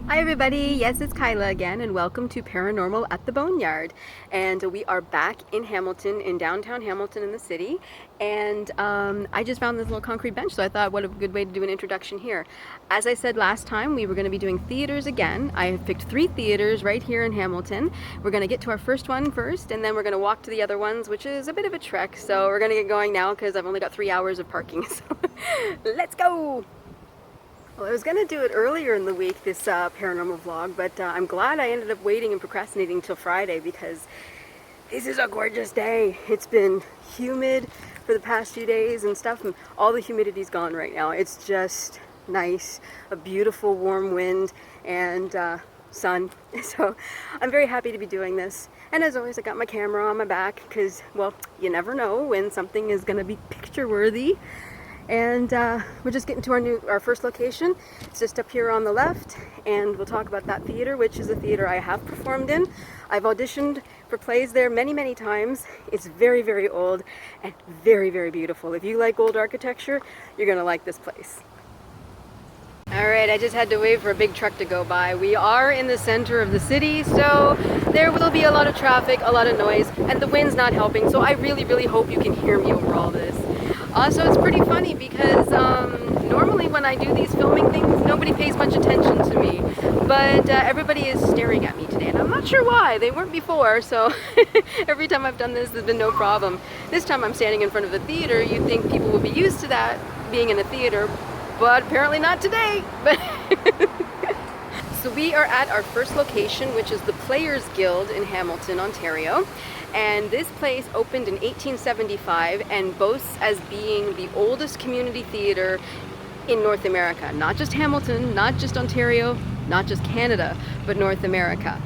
Hi everybody, yes, it's Kyla again, and welcome to Paranormal at the Boneyard. And we are back in Hamilton, in downtown Hamilton in the city. And I just found this little concrete bench, so I thought what a good way to do an introduction here. As I said last time, we were going to be doing theaters again. I have picked 3 theaters right here in Hamilton. We're going to get to our first one first, and then we're going to walk to the other ones, which is a bit of a trek. So we're going to get going now because I've only got 3 hours of parking. So let's go! Well, I was going to do it earlier in the week, this paranormal vlog, but I'm glad I ended up waiting and procrastinating till Friday because this is a gorgeous day. It's been humid for the past few days and stuff, and all the humidity's gone right now. It's just nice, a beautiful warm wind and sun. So I'm very happy to be doing this. And as always, I got my camera on my back because, well, you never know when something is going to be picture worthy. And we're just getting to our first location. It's just up here on the left, and we'll talk about that theater, which is a theater I have performed in. I've auditioned for plays there many, many times. It's very, very old and very, very beautiful. If you like old architecture, you're gonna like this place. Alright, I just had to wait for a big truck to go by. We are in the center of the city, so there will be a lot of traffic, a lot of noise, and the wind's not helping, so I really, really hope you can hear me over all this. So it's pretty funny because normally when I do these filming things, nobody pays much attention to me, but everybody is staring at me today, and I'm not sure why. They weren't before, so every time I've done this, there's been no problem. This time I'm standing in front of a theater. You'd think people would be used to that, being in a theater, but apparently not today. So we are at our first location, which is the Players Guild in Hamilton, Ontario. And this place opened in 1875 and boasts as being the oldest community theater in North America. Not just Hamilton, not just Ontario, not just Canada, but North America.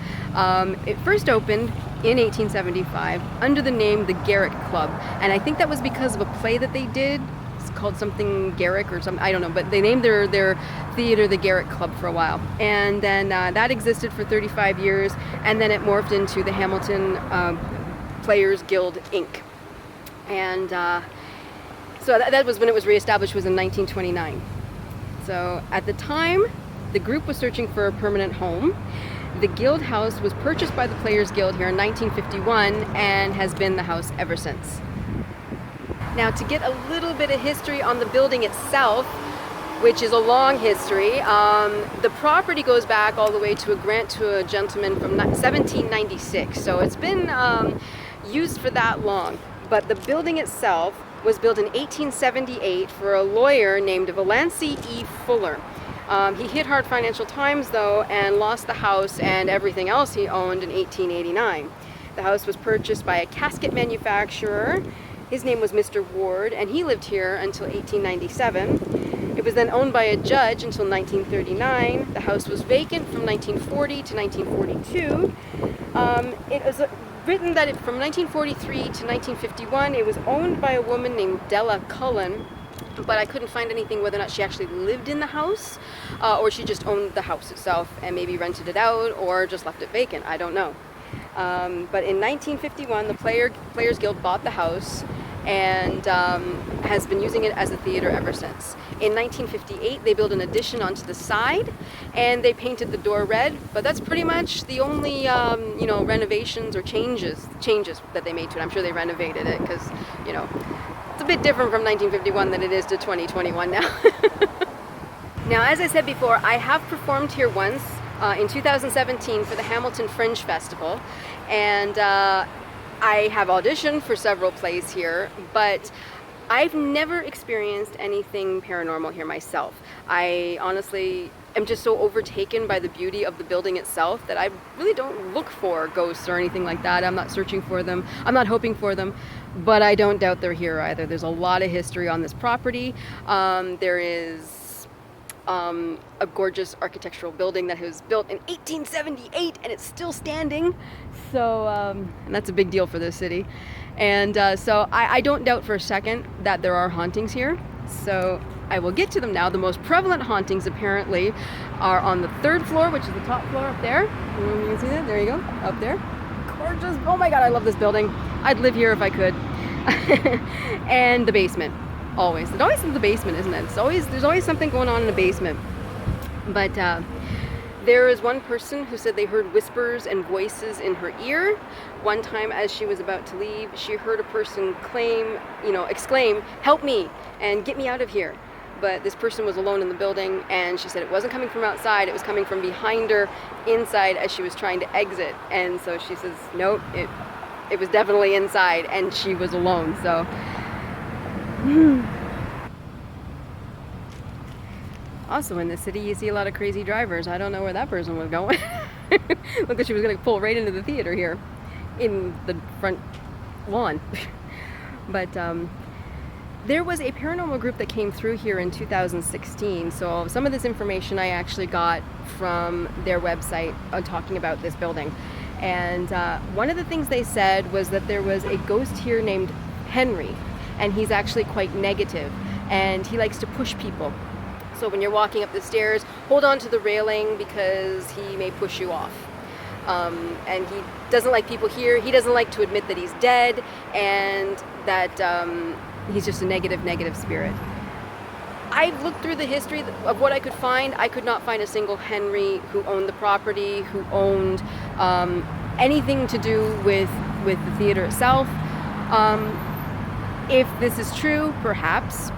It first opened in 1875 under the name the Garrick Club. And I think that was because of a play that they did. It's called something Garrick or something, I don't know, but they named their theater the Garrick Club for a while. And then that existed for 35 years, and then it morphed into the Hamilton Players Guild Inc. And so that was when it was reestablished, was in 1929. So at the time, the group was searching for a permanent home. The guild house was purchased by the Players Guild here in 1951 and has been the house ever since. Now, to get a little bit of history on the building itself, which is a long history, the property goes back all the way to a grant to a gentleman from 1796. So it's been used for that long. But the building itself was built in 1878 for a lawyer named Valancy E. Fuller. He hit hard financial times though and lost the house and everything else he owned in 1889. The house was purchased by a casket manufacturer. His name was Mr. Ward, and he lived here until 1897. It was then owned by a judge until 1939. The house was vacant from 1940 to 1942. It was written that from 1943 to 1951, it was owned by a woman named Della Cullen, but I couldn't find anything whether or not she actually lived in the house, or she just owned the house itself and maybe rented it out or just left it vacant. I don't know. But in 1951, the Players Guild bought the house and has been using it as a theater ever since. In 1958, they built an addition onto the side, and they painted the door red. But that's pretty much the only, renovations or changes that they made to it. I'm sure they renovated it because, it's a bit different from 1951 than it is to 2021 now. Now, as I said before, I have performed here once in 2017 for the Hamilton Fringe Festival, and I have auditioned for several plays here, but I've never experienced anything paranormal here myself. I honestly am just so overtaken by the beauty of the building itself that I really don't look for ghosts or anything like that. I'm not searching for them. I'm not hoping for them, but I don't doubt they're here either. There's a lot of history on this property. There is a gorgeous architectural building that was built in 1878 and it's still standing. So, and that's a big deal for this city. And so I don't doubt for a second that there are hauntings here. So I will get to them now. The most prevalent hauntings apparently are on the 3rd floor, which is the top floor up there. You can see that? There you go, up there. Gorgeous. Oh my God, I love this building. I'd live here if I could. And the basement. Always. It always is the basement, isn't it? There's always something going on in the basement. But There is one person who said they heard whispers and voices in her ear. One time as she was about to leave, she heard a person exclaim, "Help me and get me out of here." But this person was alone in the building, and she said it wasn't coming from outside, it was coming from behind her inside as she was trying to exit. And so she says, nope, it was definitely inside, and she was alone. So also in the city, you see a lot of crazy drivers. I don't know where that person was going. Look like she was going to pull right into the theater here in the front lawn. But there was a paranormal group that came through here in 2016. So some of this information I actually got from their website talking about this building. And one of the things they said was that there was a ghost here named Henry, and he's actually quite negative, and he likes to push people. So when you're walking up the stairs, hold on to the railing because he may push you off. And he doesn't like people here. He doesn't like to admit that he's dead, and that he's just a negative spirit. I've looked through the history of what I could find. I could not find a single Henry who owned the property, who owned anything to do with the theater itself. If this is true, perhaps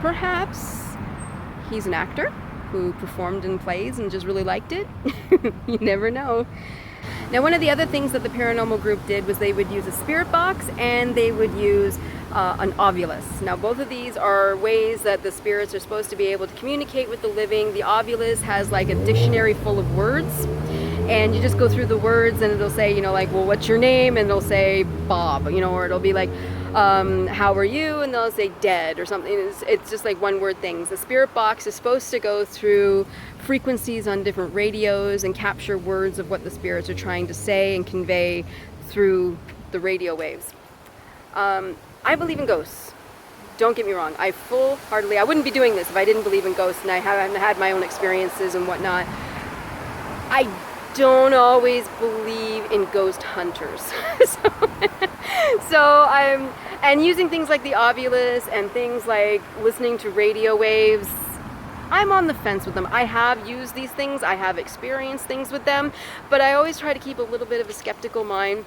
he's an actor who performed in plays and just really liked it. You never know. Now, one of the other things that the paranormal group did was they would use a spirit box, and they would use an ovulus. Now, both of these are ways that the spirits are supposed to be able to communicate with the living. The ovulus has like a dictionary full of words, and you just go through the words, and it'll say, well, what's your name? And it'll say Bob, or it'll be like, how are you? And they'll say dead or something. It's just like one word things. The spirit box is supposed to go through frequencies on different radios and capture words of what the spirits are trying to say and convey through the radio waves. I believe in ghosts. Don't get me wrong. I wouldn't be doing this if I didn't believe in ghosts, and I haven't had my own experiences and whatnot. I don't always believe in ghost hunters. And using things like the ovulus and things like listening to radio waves, I'm on the fence with them. I have used these things, I have experienced things with them, but I always try to keep a little bit of a skeptical mind,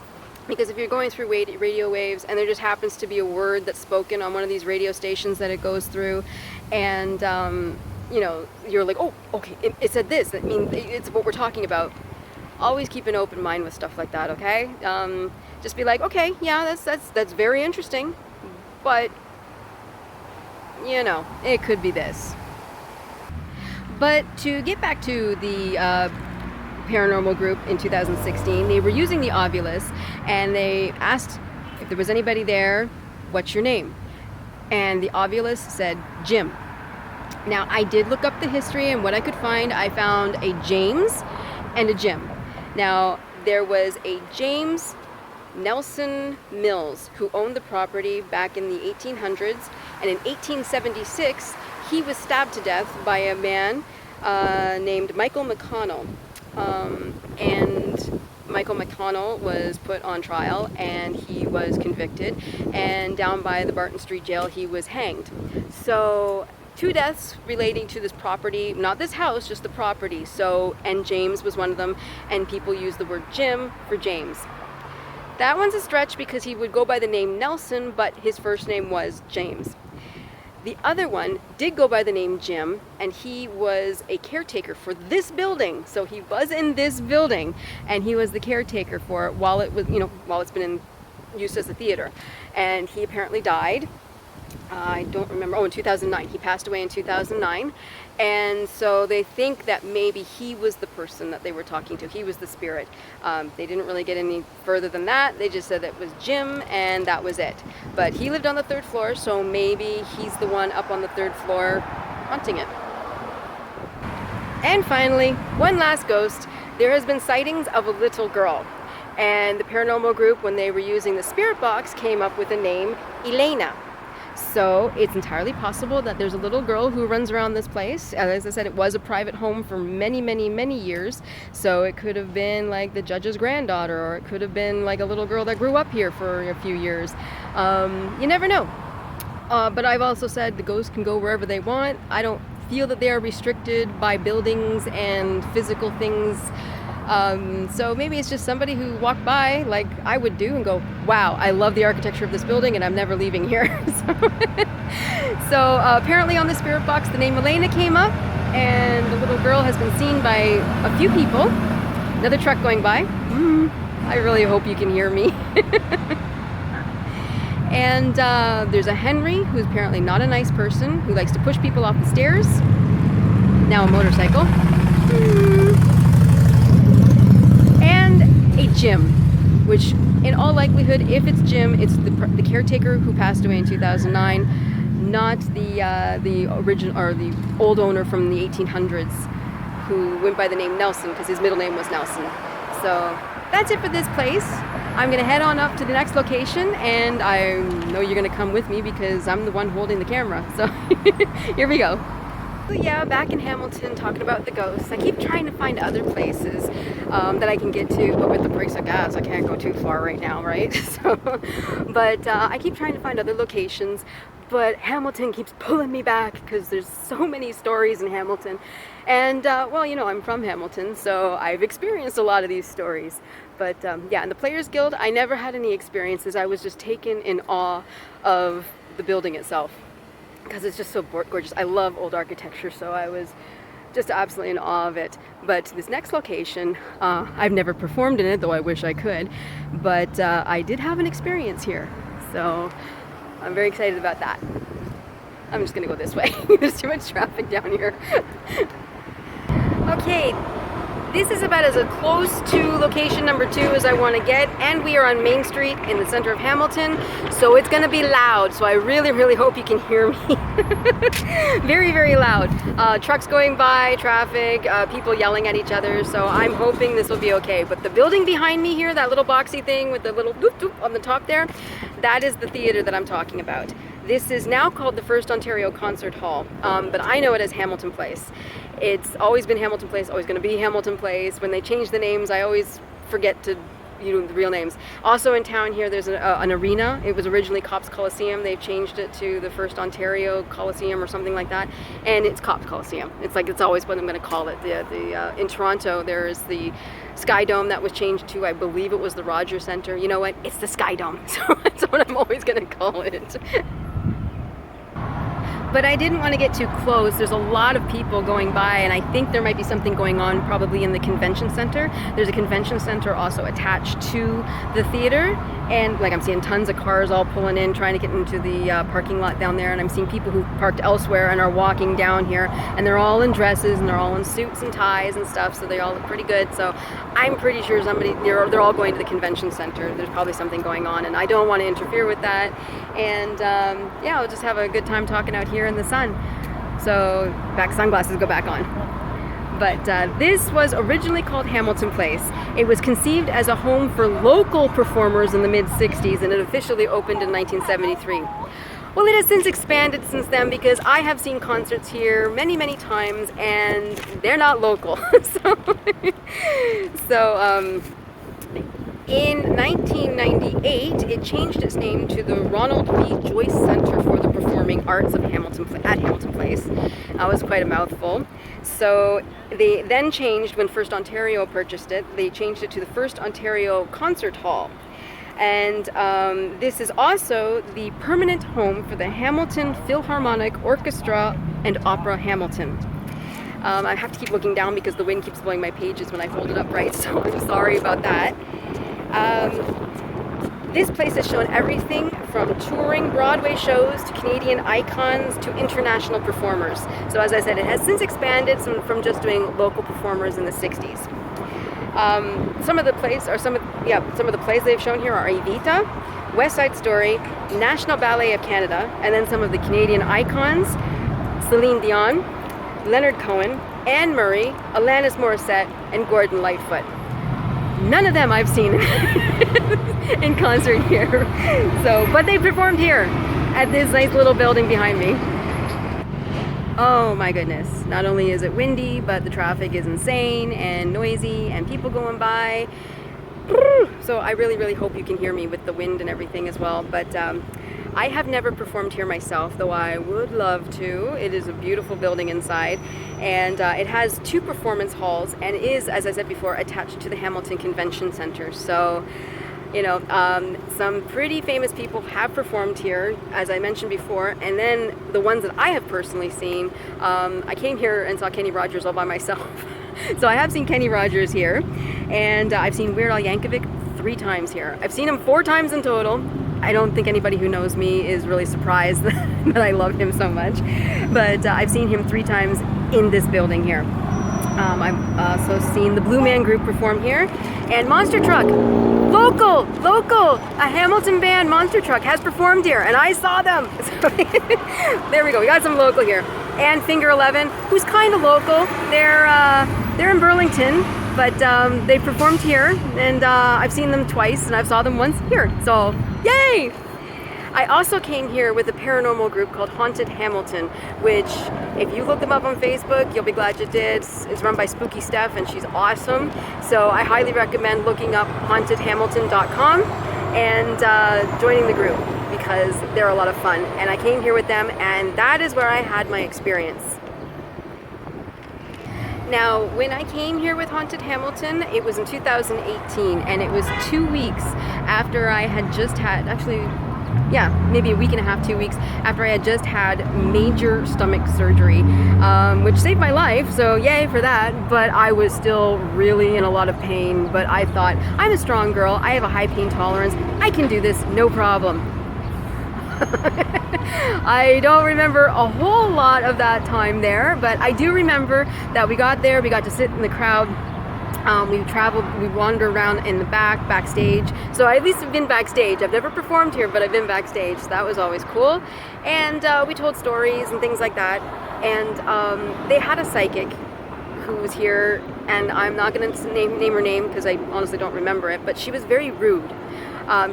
because if you're going through radio waves and there just happens to be a word that's spoken on one of these radio stations that it goes through, and you're like, oh, okay, it said this, I mean, it's what we're talking about. Always keep an open mind with stuff like that, okay? Just be like, okay, yeah, that's very interesting, but it could be this. But to get back to the paranormal group in 2016, they were using the ovulus, and they asked if there was anybody there, what's your name? And the ovulus said Jim. Now, I did look up the history, and what I could find, I found a James and a Jim. Now, there was a James Nelson Mills who owned the property back in the 1800s, and in 1876 he was stabbed to death by a man named Michael McCall. And Michael McCall was put on trial, and he was convicted, and down by the Barton Street Jail he was hanged. So 2 deaths relating to this property, not this house, just the property. And James was one of them, and people use the word Jim for James. That one's a stretch because he would go by the name Nelson, but his first name was James. The other one did go by the name Jim, and he was a caretaker for this building. So he was in this building, and he was the caretaker for it while it's been in use as a theater. And he apparently died. I don't remember. In 2009. He passed away in 2009. And so they think that maybe he was the person that they were talking to. He was the spirit. They didn't really get any further than that. They just said that it was Jim, and that was it. But he lived on the 3rd floor, so maybe he's the one up on the 3rd floor haunting it. And finally, one last ghost. There has been sightings of a little girl. And the paranormal group, when they were using the spirit box, came up with the name Elena. So it's entirely possible that there's a little girl who runs around this place. As I said, it was a private home for many, many, many years. So it could have been like the judge's granddaughter, or it could have been like a little girl that grew up here for a few years. You never know. But I've also said the ghosts can go wherever they want. I don't feel that they are restricted by buildings and physical things. So maybe it's just somebody who walked by like I would do and go, wow, I love the architecture of this building and I'm never leaving here. So apparently on the spirit box the name Elena came up, and the little girl has been seen by a few people. Another truck going by. I really hope you can hear me. And there's a Henry, who's apparently not a nice person, who likes to push people off the stairs. Now a motorcycle. And a Jim, which in all likelihood, if it's Jim, it's the caretaker who passed away in 2009, not the original or the old owner from the 1800s, who went by the name Nelson because his middle name was Nelson. So that's it for this place. I'm gonna head on up to the next location, and I know you're gonna come with me because I'm the one holding the camera. So here we go. So yeah, back in Hamilton talking about the ghosts. I keep trying to find other places that I can get to, but with the price of gas, I can't go too far right now, right? So, but I keep trying to find other locations, but Hamilton keeps pulling me back because there's so many stories in Hamilton. And well, you know, I'm from Hamilton, so I've experienced a lot of these stories. But yeah, in the Players Guild, I never had any experiences. I was just taken in awe of the building itself, because it's just so gorgeous. I love old architecture, so I was just absolutely in awe of it. But this next location, I've never performed in it, though I wish I could, but I did have an experience here, so I'm very excited about that. I'm just gonna go this way. There's too much traffic down here. Okay, this is about as close to location number 2 as I want to get, and we are on Main Street in the center of Hamilton, so it's going to be loud, so I really hope you can hear me. Very, very loud. Trucks going by, traffic, people yelling at each other, so I'm hoping this will be okay. But the building behind me here, that little boxy thing with the little doop doop on the top there, that is the theater that I'm talking about. This is now called the First Ontario Concert Hall, but I know it as Hamilton Place. It's always been Hamilton Place, always going to be Hamilton Place. When they change the names, I always forget to, you know, the real names. Also in town here, there's an arena. It was originally Cops Coliseum. They've changed it to the First Ontario Coliseum or something like that, and it's Cops Coliseum. It's always what I'm going to call it. In Toronto, there is the Sky Dome that was changed to, I believe it was the Rogers Centre. You know what? It's the Sky Dome, so that's what I'm always going to call it. But I didn't want to get too close. There's a lot of people going by, and I think there might be something going on probably in the convention center. There's a convention center also attached to the theater, and like I'm seeing tons of cars all pulling in, trying to get into the parking lot down there, and I'm seeing people who parked elsewhere and are walking down here, and they're all in dresses, and they're all in suits and ties and stuff, so they all look pretty good. So I'm pretty sure they're all going to the convention center. There's probably something going on, and I don't want to interfere with that. And yeah, I'll just have a good time talking out here in the sun. So sunglasses go back on. But this was originally called Hamilton Place. It was conceived as a home for local performers in the mid-60s, and it officially opened in 1973. Well, it has since expanded since then, because I have seen concerts here many times, and they're not local. So in 1998, it changed its name to the Ronald B. Joyce Center for the Performing Arts of Hamilton Place. That was quite a mouthful. So they then changed, when First Ontario purchased it, they changed it to the First Ontario Concert Hall. And this is also the permanent home for the Hamilton Philharmonic Orchestra and Opera Hamilton. I have to keep looking down because the wind keeps blowing my pages when I hold it upright, so I'm sorry about that. This place has shown everything from touring Broadway shows to Canadian icons to international performers. So as I said, it has since expanded from just doing local performers in the 60s. Some of the plays they've shown here are Evita, West Side Story, National Ballet of Canada, and then some of the Canadian icons, Celine Dion, Leonard Cohen, Anne Murray, Alanis Morissette, and Gordon Lightfoot. None of them I've seen in concert here. So, but they performed here at this nice little building behind me. Oh my goodness. Not only is it windy, but the traffic is insane and noisy and people going by. So I really hope you can hear me with the wind and everything as well. But I have never performed here myself, though I would love to. It is a beautiful building inside, and it has 2 performance halls and is, as I said before, attached to the Hamilton Convention Center. So, you know, some pretty famous people have performed here, as I mentioned before, and then the ones that I have personally seen, I came here and saw Kenny Rogers all by myself. So I have seen Kenny Rogers here, and I've seen Weird Al Yankovic 3 times here. I've seen him 4 times in total. I don't think anybody who knows me is really surprised that I love him so much, but I've seen him 3 times in this building here. I've also seen the Blue Man Group perform here, and Monster Truck, local, a Hamilton band, Monster Truck, has performed here, and I saw them. So, there we go, we got some local here. And Finger 11, who's kind of local. They're in Burlington, but they performed here, and I've seen them twice, and I've saw them once here, so yay! I also came here with a paranormal group called Haunted Hamilton, which, if you look them up on Facebook, you'll be glad you did. It's run by Spooky Steph, and she's awesome. So I highly recommend looking up hauntedhamilton.com and joining the group, because they're a lot of fun. And I came here with them, and that is where I had my experience. Now, when I came here with Haunted Hamilton, it was in 2018, and it was 2 weeks after I had just had, actually, yeah, maybe a week and a half, 2 weeks after I had just had major stomach surgery, which saved my life, so yay for that. But I was still really in a lot of pain. But I thought, I'm a strong girl, I have a high pain tolerance, I can do this, no problem. I don't remember a whole lot of that time there, but I do remember that we got there, we got to sit in the crowd. We traveled, we wandered around in the backstage. So I at least have been backstage. I've never performed here, but I've been backstage. So that was always cool. And we told stories and things like that. And they had a psychic who was here, and I'm not going to name her name because I honestly don't remember it, but she was very rude.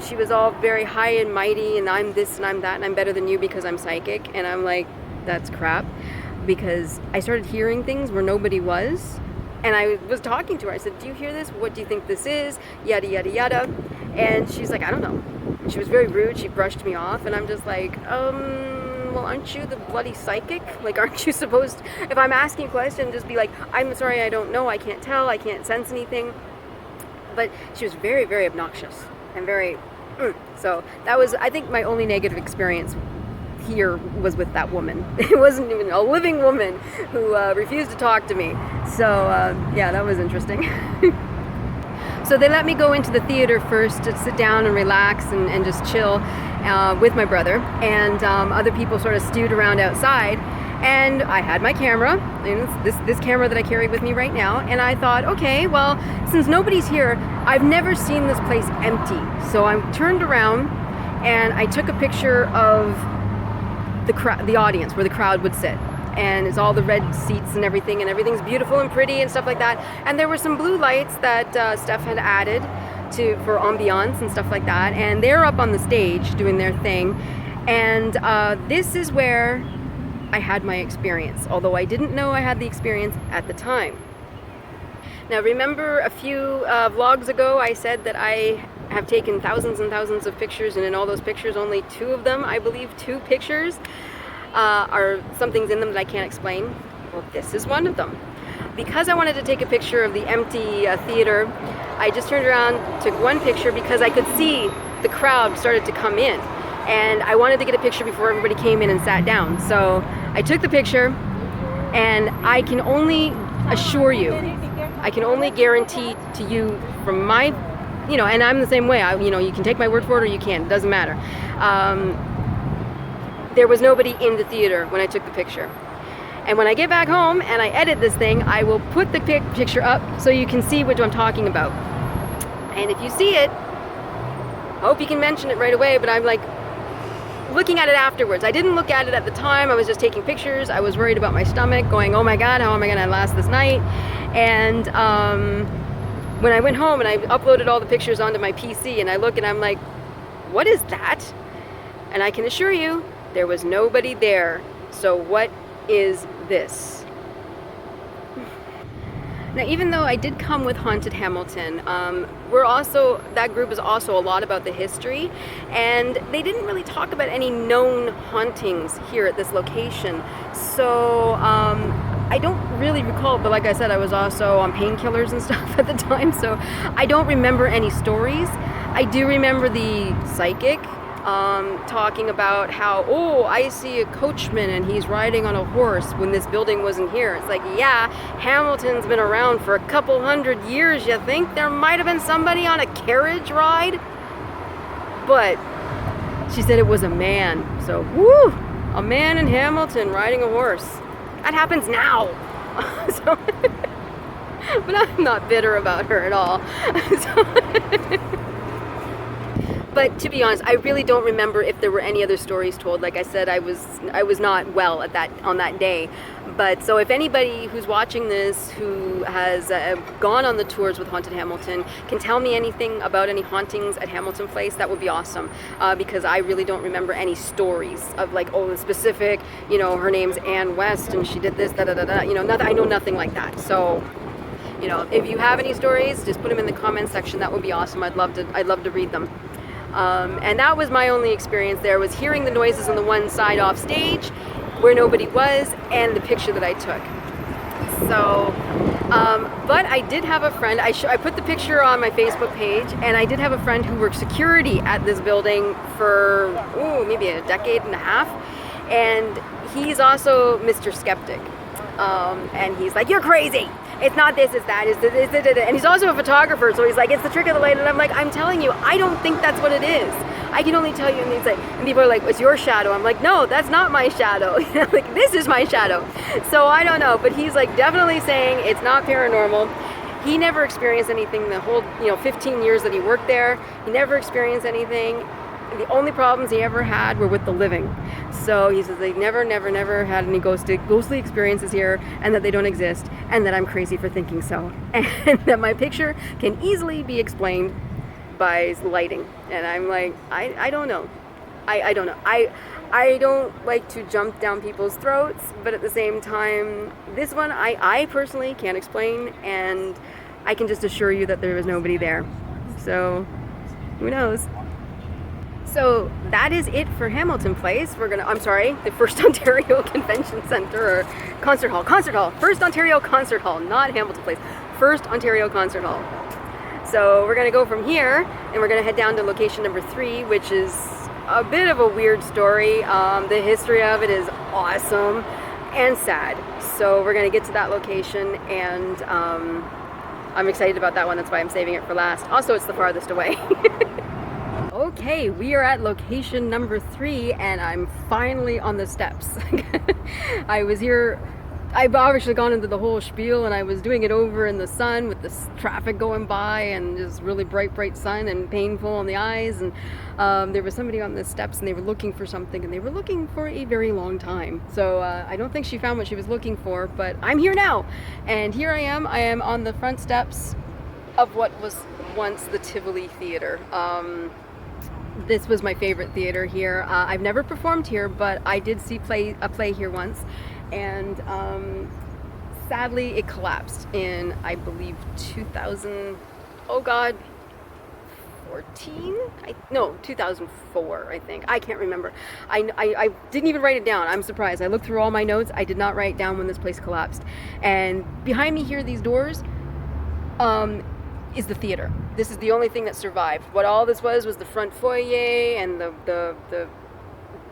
She was all very high and mighty, and I'm this and I'm that, and I'm better than you because I'm psychic. And I'm like, that's crap, because I started hearing things where nobody was. And I was talking to her. I said, do you hear this? What do you think this is? Yada, yada, yada. And she's like, I don't know. And she was very rude. She brushed me off. And I'm just like, well, aren't you the bloody psychic? Like, aren't you supposed to, if I'm asking a question, just be like, I'm sorry, I don't know. I can't tell. I can't sense anything. But she was very, very obnoxious and very, so that was, I think, my only negative experience here was with that woman. It wasn't even a living woman who refused to talk to me. So yeah, that was interesting. So they let me go into the theater first to sit down and relax and just chill with my brother, and other people sort of stewed around outside. And I had my camera, and this camera that I carry with me right now, and I thought, okay, well, since nobody's here, I've never seen this place empty. So I turned around and I took a picture of the audience, where the crowd would sit, and it's all the red seats and everything's beautiful and pretty and stuff like that. And there were some blue lights that Steph had added for ambiance and stuff like that, and they're up on the stage doing their thing. And this is where I had my experience, although I didn't know I had the experience at the time. Now, remember a few vlogs ago I said that I have taken thousands and thousands of pictures, and in all those pictures, only 2 of them, I believe 2 pictures, are something's in them that I can't explain. Well, this is one of them. Because I wanted to take a picture of the empty theater, I just turned around, took one picture, because I could see the crowd started to come in, and I wanted to get a picture before everybody came in and sat down. So I took the picture, and I can only assure you, I can only guarantee to you from my, you know, and I'm the same way. You know, you can take my word for it or you can't. It doesn't matter. There was nobody in the theater when I took the picture. And when I get back home and I edit this thing, I will put the picture up so you can see what I'm talking about. And if you see it, I hope you can mention it right away, but I'm like looking at it afterwards. I didn't look at it at the time. I was just taking pictures. I was worried about my stomach, going, oh my God, how am I gonna last this night? And when I went home and I uploaded all the pictures onto my PC, and I look and I'm like, what is that? And I can assure you, there was nobody there. So what is this? Now, even though I did come with Haunted Hamilton, that group is also a lot about the history, and they didn't really talk about any known hauntings here at this location. So I don't really recall, but like I said, I was also on painkillers and stuff at the time, so I don't remember any stories. I do remember the psychic talking about how, oh, I see a coachman and he's riding on a horse when this building wasn't here. It's like, yeah, Hamilton's been around for a couple 100 years. You think there might have been somebody on a carriage ride? But she said it was a man. So, woo, a man in Hamilton riding a horse. That happens now. So, but I'm not bitter about her at all. But to be honest, I really don't remember if there were any other stories told. Like I said, I was not well on that day. But so if anybody who's watching this who has gone on the tours with Haunted Hamilton can tell me anything about any hauntings at Hamilton Place, that would be awesome. Because I really don't remember any stories of like, oh, the specific, her name's Ann West and she did this, nothing. I know nothing like that. So, if you have any stories, just put them in the comment section. That would be awesome. I'd love to read them. And that was my only experience there, was hearing the noises on the one side off stage where nobody was, and the picture that I took. So, but I did have a friend, I put the picture on my Facebook page, and I did have a friend who worked security at this building for, maybe a decade and a half, and he's also Mr. Skeptic. And he's like, you're crazy. It's not this, it's that, and he's also a photographer, so he's like, it's the trick of the light, and I'm like, I'm telling you, I don't think that's what it is. I can only tell you, and he's like, and people are like, it's your shadow. I'm like, no, that's not my shadow. Like, this is my shadow. So I don't know, but he's like definitely saying it's not paranormal. He never experienced anything the whole, 15 years that he worked there. He never experienced anything. The only problems he ever had were with the living. So he says they never had any ghostly experiences here, and that they don't exist, and that I'm crazy for thinking so, and that my picture can easily be explained by lighting. And I'm like, I don't know. I don't know. I don't like to jump down people's throats, but at the same time, this one I personally can't explain, and I can just assure you that there was nobody there. So who knows? So that is it for Hamilton Place. The First Ontario Convention Centre, or Concert Hall, First Ontario Concert Hall, not Hamilton Place, First Ontario Concert Hall. So we're gonna go from here, and we're gonna head down to location number 3, which is a bit of a weird story. The history of it is awesome and sad. So we're gonna get to that location, and I'm excited about that one. That's why I'm saving it for last. Also, it's the farthest away. Okay, we are at location number 3, and I'm finally on the steps. I was here, I've obviously gone into the whole spiel, and I was doing it over in the sun with the traffic going by and just really bright sun and painful on the eyes. And there was somebody on the steps, and they were looking for something, and they were looking for a very long time. So I don't think she found what she was looking for, but I'm here now. And here I am on the front steps of what was once the Tivoli Theatre. This was my favorite theater here. I've never performed here, but I did see a play here once, and sadly it collapsed in, I believe, 2000, 2004, I think. I can't remember. I didn't even write it down. I'm surprised. I looked through all my notes. I did not write down when this place collapsed. And behind me here, these doors, is the theater. This is the only thing that survived. What all this was the front foyer and the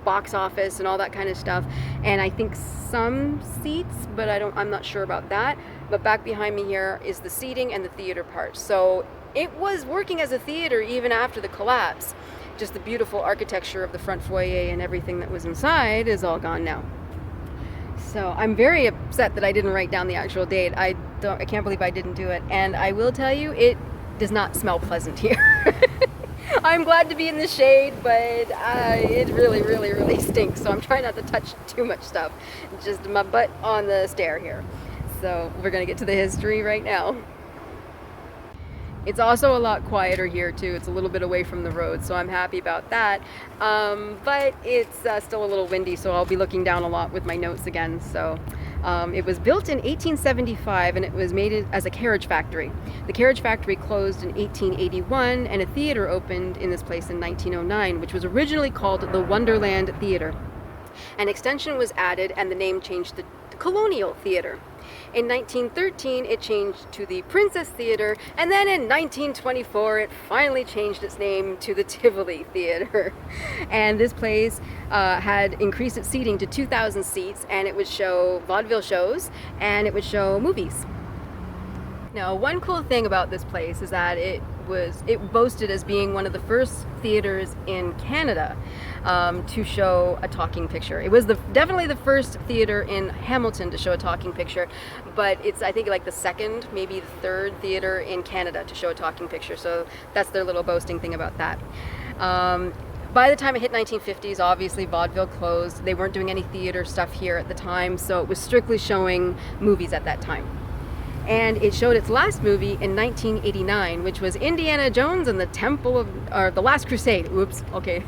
box office and all that kind of stuff, and I think some seats, but I'm not sure about that. But back behind me here is the seating and the theater part. So it was working as a theater even after the collapse. Just the beautiful architecture of the front foyer and everything that was inside is all gone now. So I'm very upset that I didn't write down the actual date. I can't believe I didn't do it. And I will tell you, it does not smell pleasant here. I'm glad to be in the shade, but it really stinks. So I'm trying not to touch too much stuff. Just my butt on the stair here. So we're gonna get to the history right now. It's also a lot quieter here too. It's a little bit away from the road, so I'm happy about that. But it's still a little windy, so I'll be looking down a lot with my notes again. So It was built in 1875 and it was made as a carriage factory. The carriage factory closed in 1881 and a theater opened in this place in 1909, which was originally called the Wonderland Theater. An extension was added and the name changed to the Colonial Theater. In 1913, it changed to the Princess Theater, and then in 1924, it finally changed its name to the Tivoli Theater. And this place had increased its seating to 2,000 seats, and it would show vaudeville shows, and it would show movies. Now, one cool thing about this place is that it boasted as being one of the first theaters in Canada to show a talking picture. It was definitely the first theater in Hamilton to show a talking picture, but it's, I think, like the second, maybe the third theater in Canada to show a talking picture. So that's their little boasting thing about that. By the time it hit 1950s, obviously vaudeville closed. They weren't doing any theater stuff here at the time, so it was strictly showing movies at that time. And it showed its last movie in 1989, which was Indiana Jones and the the Last Crusade. Oops, okay.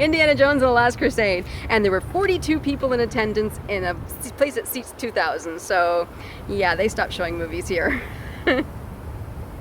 Indiana Jones and the Last Crusade. And there were 42 people in attendance in a place that seats 2,000. So yeah, they stopped showing movies here.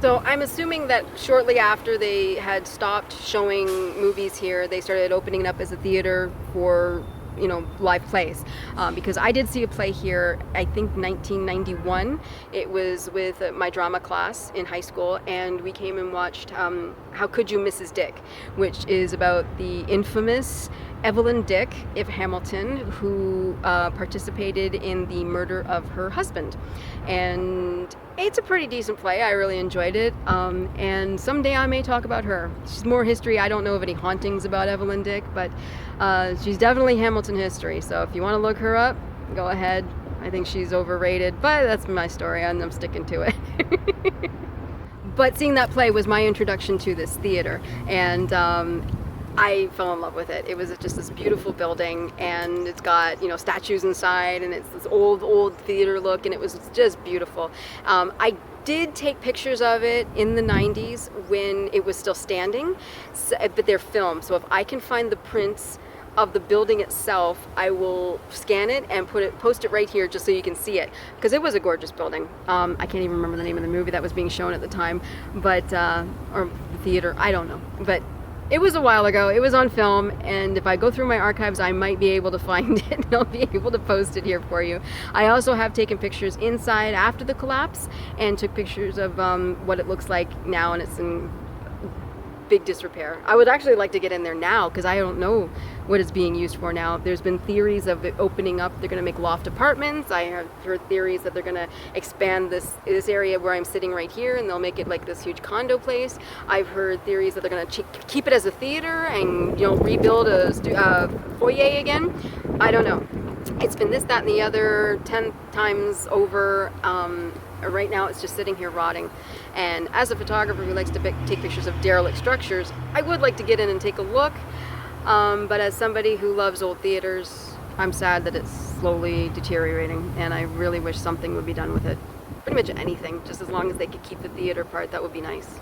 So I'm assuming that shortly after they had stopped showing movies here, they started opening it up as a theater for, you know, live plays, because I did see a play here, I think 1991. It was with my drama class in high school, and we came and watched How Could You Mrs. Dick, which is about the infamous Evelyn Dick of Hamilton, who participated in the murder of her husband. And it's a pretty decent play. I really enjoyed it, and someday I may talk about her. She's more history. I don't know of any hauntings about Evelyn Dick, but she's definitely Hamilton history. So if you want to look her up, go ahead. I think she's overrated, but that's my story and I'm sticking to it. But seeing that play was my introduction to this theater, and I fell in love with it. It was just this beautiful building, and it's got, you know, statues inside, and it's this old theater look, and it was just beautiful. I did take pictures of it in the 90s when it was still standing, but they're filmed. So if I can find the prints of the building itself, I will scan it and post it right here just so you can see it, because it was a gorgeous building. I can't even remember the name of the movie that was being shown at the time, but or the theater, I don't know, but it was a while ago. It was on film, and if I go through my archives, I might be able to find it and I'll be able to post it here for you. I also have taken pictures inside after the collapse and took pictures of what it looks like now, and it's in big disrepair. I would actually like to get in there now, because I don't know what it's being used for now. There's been theories of it opening up. They're going to make loft apartments. I have heard theories that they're going to expand this area where I'm sitting right here, and they'll make it like this huge condo place. I've heard theories that they're going to keep it as a theater and, you know, rebuild a foyer again. I don't know. It's been this, that, and the other 10 times over. Right now it's just sitting here rotting, and as a photographer who likes to take pictures of derelict structures, I would like to get in and take a look, but as somebody who loves old theaters, I'm sad that it's slowly deteriorating, and I really wish something would be done with it. Pretty much anything, just as long as they could keep the theater part, that would be nice.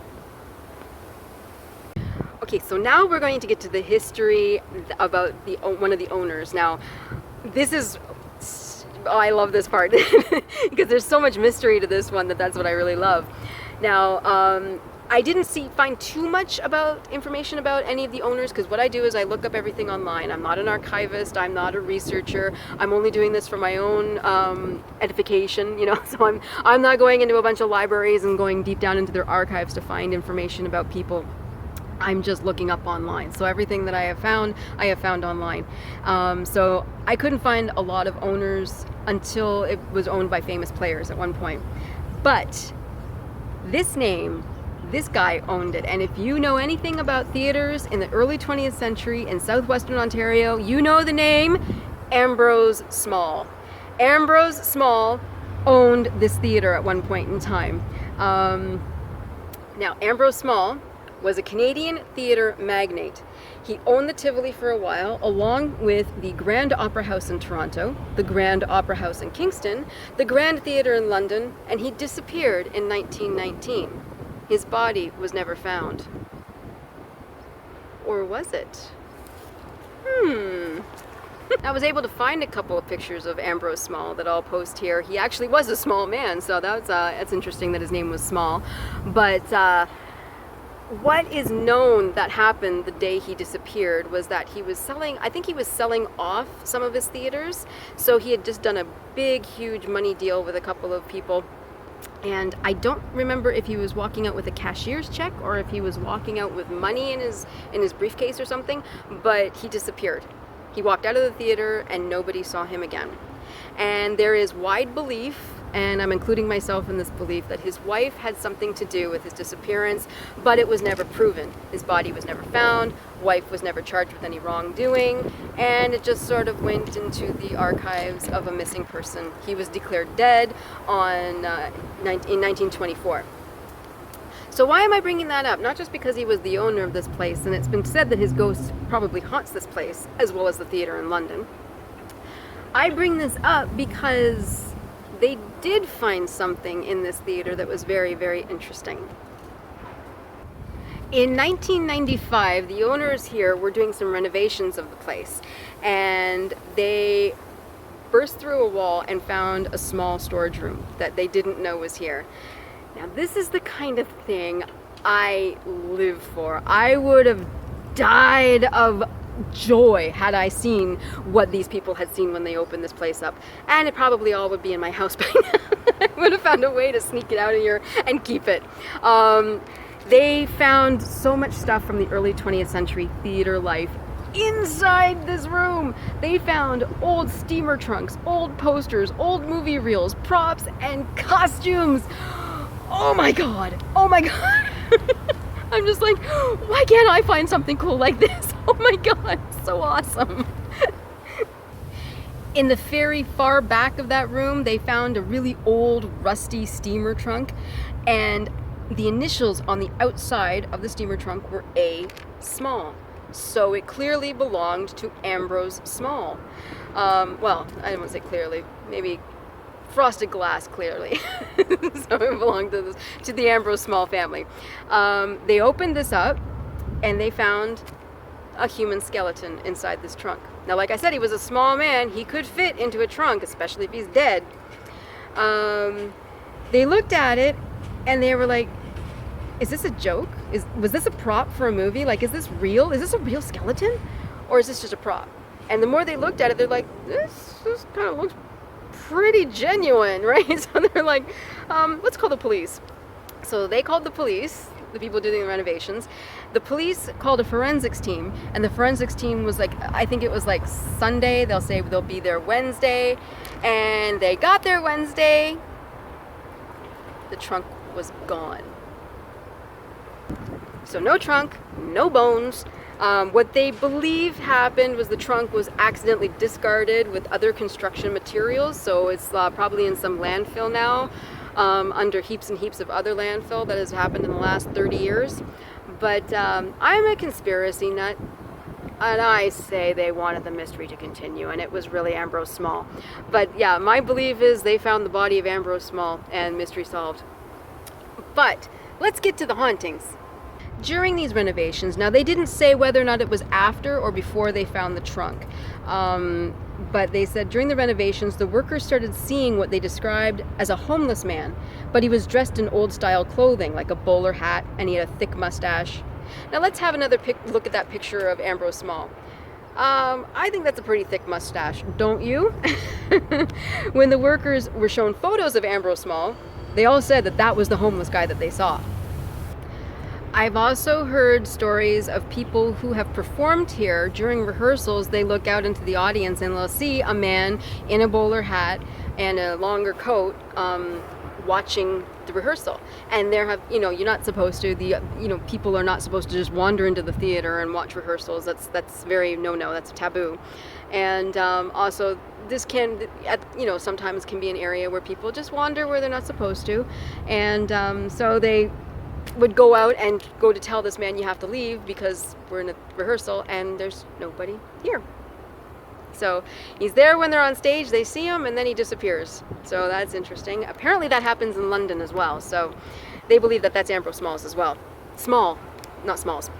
Okay, so now we're going to get to the history about one of the owners. Now, this is, oh, I love this part because there's so much mystery to this one that's what I really love. Now, I didn't find too much information about any of the owners, because what I do is I look up everything online. I'm not an archivist, I'm not a researcher, I'm only doing this for my own edification, you know, so I'm not going into a bunch of libraries and going deep down into their archives to find information about people. I'm just looking up online. So everything that I have found online. So I couldn't find a lot of owners until it was owned by famous players at one point. But this guy owned it. And if you know anything about theaters in the early 20th century in southwestern Ontario, you know the name Ambrose Small. Ambrose Small owned this theater at one point in time. Now, Ambrose Small was a Canadian theatre magnate. He owned the Tivoli for a while, along with the Grand Opera House in Toronto, the Grand Opera House in Kingston, the Grand Theatre in London, and he disappeared in 1919. His body was never found. Or was it? I was able to find a couple of pictures of Ambrose Small that I'll post here. He actually was a small man, so that's interesting that his name was Small. But what is known that happened the day he disappeared was that he was selling, I think he was selling off some of his theaters. So he had just done a big, huge money deal with a couple of people. And I don't remember if he was walking out with a cashier's check or if he was walking out with money in his briefcase or something, but he disappeared. He walked out of the theater and nobody saw him again. And there is wide belief, and I'm including myself in this belief, that his wife had something to do with his disappearance, but it was never proven. His body was never found, wife was never charged with any wrongdoing, and it just sort of went into the archives of a missing person. He was declared dead in 1924. So why am I bringing that up? Not just because he was the owner of this place, and it's been said that his ghost probably haunts this place, as well as the theater in London. I bring this up because they did find something in this theater that was very, very interesting. In 1995, the owners here were doing some renovations of the place, and they burst through a wall and found a small storage room that they didn't know was here. Now, this is the kind of thing I live for. I would have died of joy had I seen what these people had seen when they opened this place up. And it probably all would be in my house by now. I would have found a way to sneak it out of here and keep it. They found so much stuff from the early 20th century theater life inside this room. They found old steamer trunks, old posters, old movie reels, props, and costumes. Oh my god, oh my god. I'm just like, why can't I find something cool like this? Oh my god, so awesome. In the very far back of that room, they found a really old, rusty steamer trunk, and the initials on the outside of the steamer trunk were A. Small. So it clearly belonged to Ambrose Small. Well, I don't want to say clearly, maybe frosted glass, clearly. So it belonged to the Ambrose Small family. They opened this up and they found a human skeleton inside this trunk. Now, like I said, he was a small man. He could fit into a trunk, especially if he's dead. They looked at it and they were like, is this a joke? Was this a prop for a movie? Like, is this real? Is this a real skeleton? Or is this just a prop? And the more they looked at it, they're like, this kind of looks pretty genuine, right? So they're like, let's call the police. So they called the police, the people doing the renovations. The police called a forensics team, and the forensics team was like, I think it was like Sunday. They'll say they'll be there Wednesday. And they got there Wednesday. The trunk was gone. So no trunk, no bones. What they believe happened was the trunk was accidentally discarded with other construction materials, so it's probably in some landfill now, under heaps and heaps of other landfill that has happened in the last 30 years. But I'm a conspiracy nut, and I say they wanted the mystery to continue, and it was really Ambrose Small. But yeah, my belief is they found the body of Ambrose Small, and mystery solved. But let's get to the hauntings. During these renovations, now they didn't say whether or not it was after or before they found the trunk, but they said during the renovations the workers started seeing what they described as a homeless man, but he was dressed in old style clothing like a bowler hat, and he had a thick mustache. Now let's have another look at that picture of Ambrose Small. I think that's a pretty thick mustache, don't you? When the workers were shown photos of Ambrose Small, they all said that that was the homeless guy that they saw. I've also heard stories of people who have performed here. During rehearsals, they look out into the audience and they'll see a man in a bowler hat and a longer coat watching the rehearsal. And you're not supposed to, people are not supposed to just wander into the theater and watch rehearsals. That's very no-no, that's taboo. And also this can, sometimes can be an area where people just wander where they're not supposed to. And so they would go out and go to tell this man you have to leave because we're in a rehearsal and there's nobody here. So he's there when they're on stage, they see him, and then he disappears. So that's interesting. Apparently that happens in London as well. So they believe that that's Ambrose Smalls as well. Small, not Smalls.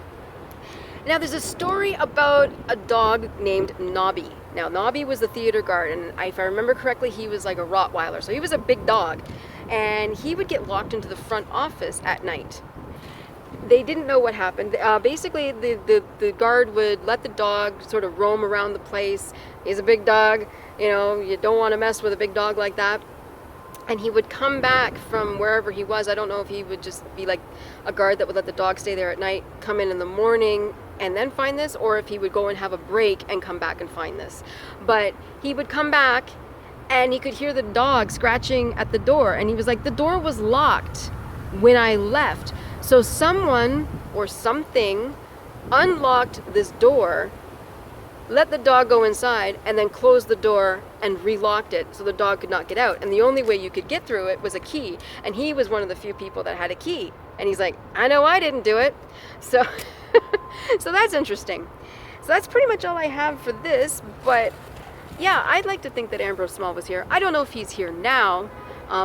Now there's a story about a dog named Nobby. Now, Nobby was the theater guard, and if I remember correctly, he was like a Rottweiler, so he was a big dog. And he would get locked into the front office at night. They didn't know what happened. Basically, the guard would let the dog sort of roam around the place. He's a big dog, you know, you don't want to mess with a big dog like that. And he would come back from wherever he was. I don't know if he would just be like a guard that would let the dog stay there at night, come in the morning and then find this, or if he would go and have a break and come back and find this. But he would come back and he could hear the dog scratching at the door, and he was like, the door was locked when I left. So someone or something unlocked this door, let the dog go inside, and then closed the door and relocked it so the dog could not get out. And the only way you could get through it was a key. And he was one of the few people that had a key. And he's like, I know I didn't do it. So, so that's interesting. So that's pretty much all I have for this. But yeah, I'd like to think that Ambrose Small was here. I don't know if he's here now.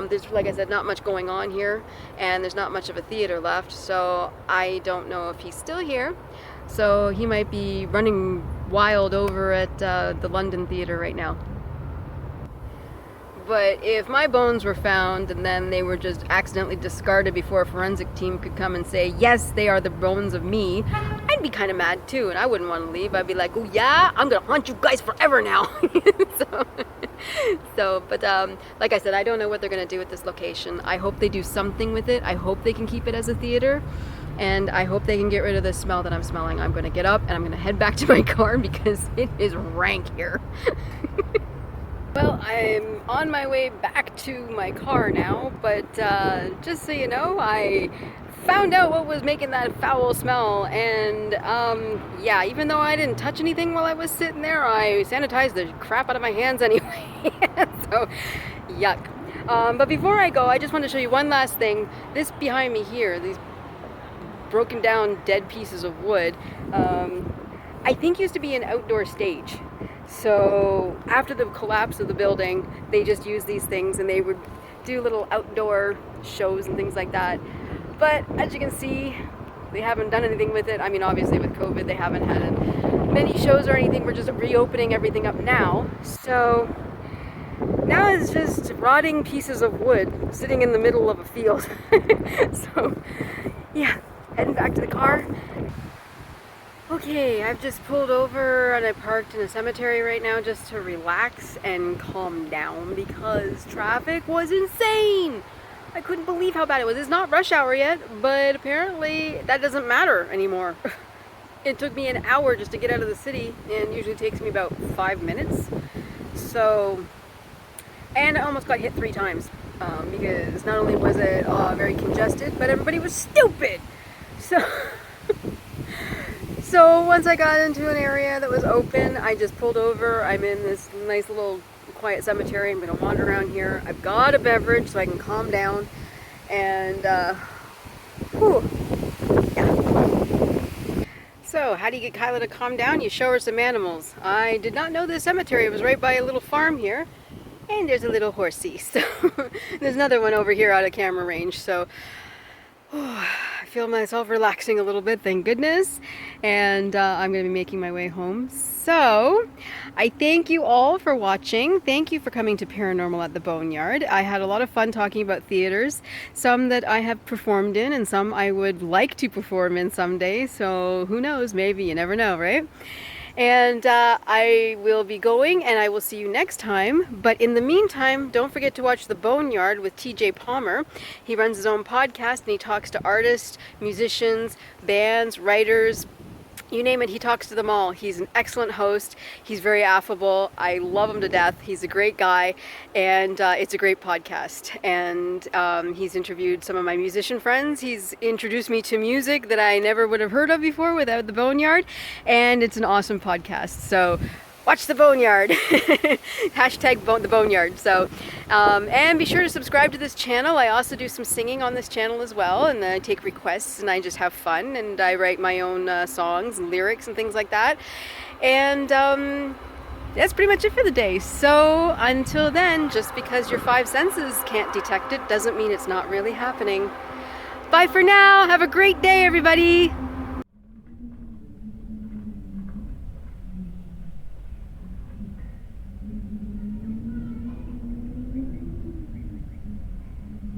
There's, like I said, not much going on here, and there's not much of a theater left, so I don't know if he's still here. So he might be running wild over at the London Theatre right now. But if my bones were found and then they were just accidentally discarded before a forensic team could come and say, yes, they are the bones of me, I'd be kind of mad too, and I wouldn't want to leave. I'd be like, oh yeah, I'm gonna haunt you guys forever now. But like I said, I don't know what they're gonna do with this location. I hope they do something with it. I hope they can keep it as a theater, and I hope they can get rid of the smell that I'm smelling. I'm gonna get up and I'm gonna head back to my car because it is rank here. Well, I'm on my way back to my car now, but just so you know, I found out what was making that foul smell, and yeah, even though I didn't touch anything while I was sitting there, I sanitized the crap out of my hands anyway. So, yuck. But before I go, I just want to show you one last thing. This behind me here, these broken down dead pieces of wood, I think used to be an outdoor stage. So after the collapse of the building, they just used these things and they would do little outdoor shows and things like that. But as you can see, they haven't done anything with it. I mean, obviously with COVID, they haven't had many shows or anything. We're just reopening everything up now. So now it's just rotting pieces of wood sitting in the middle of a field. So yeah, heading back to the car. Okay, I've just pulled over and I parked in a cemetery right now just to relax and calm down because traffic was insane. I couldn't believe how bad it was. It's not rush hour yet, but apparently that doesn't matter anymore. It took me an hour just to get out of the city, and usually takes me about 5 minutes. So, and I almost got hit 3 times because not only was it very congested, but everybody was stupid. So once I got into an area that was open, I just pulled over. I'm in this nice little quiet cemetery. I'm going to wander around here. I've got a beverage so I can calm down. And, whew, yeah. So, how do you get Kyla to calm down? You show her some animals. I did not know this cemetery was right by a little farm here. And there's a little horsey. So, there's another one over here out of camera range. So, I feel myself relaxing a little bit, thank goodness, and I'm going to be making my way home. So, I thank you all for watching. Thank you for coming to Paranormal at the Boneyard. I had a lot of fun talking about theaters, some that I have performed in and some I would like to perform in someday, so who knows, maybe, you never know, right? And I will be going, and I will see you next time. But in the meantime, don't forget to watch The Boneyard with TJ Palmer. He runs his own podcast, and he talks to artists, musicians, bands, writers, you name it, he talks to them all. He's an excellent host. He's very affable. I love him to death. He's a great guy, and it's a great podcast. And he's interviewed some of my musician friends. He's introduced me to music that I never would have heard of before without The Boneyard, and it's an awesome podcast. So watch The Boneyard. Hashtag The Boneyard. So, and be sure to subscribe to this channel. I also do some singing on this channel as well, and I take requests and I just have fun, and I write my own songs and lyrics and things like that. And that's pretty much it for the day. So until then, just because your 5 senses can't detect it doesn't mean it's not really happening. Bye for now. Have a great day, everybody.